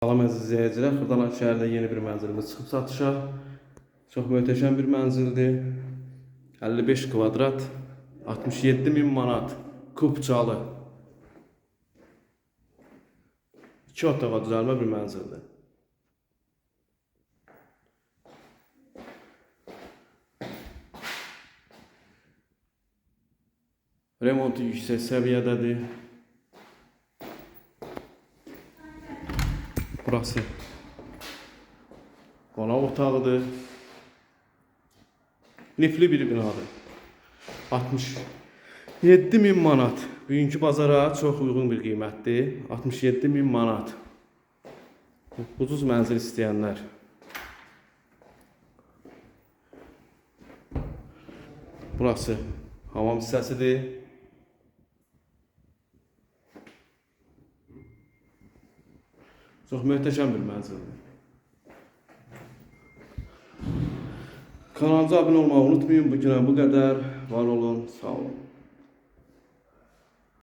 Salam əziz izləyicilər, Xırdalan şəhərində yeni bir mənzilimiz çıxıb satışa. Çox möhtəşəm bir mənzildir. 55 kvadrat, 67.000 manat, kubcalı. 2 otağa düzəlmə bir mənzildir. Remontu yüksək səviyyədədir. Burası qonaq otağıdır. Lifli bir binadır. 67.000 manat. Bugünkü bazara çox uyğun bir qiymətdir. 67.000 manat. Ucuz mənzil istəyənlər. Burası hamam hissəsidir. Çox möhtəşəm bir mənzildir. Kanalımıza abunə olmağı unutmayın. Bu günə bu qədər. Var olun, sağ olun.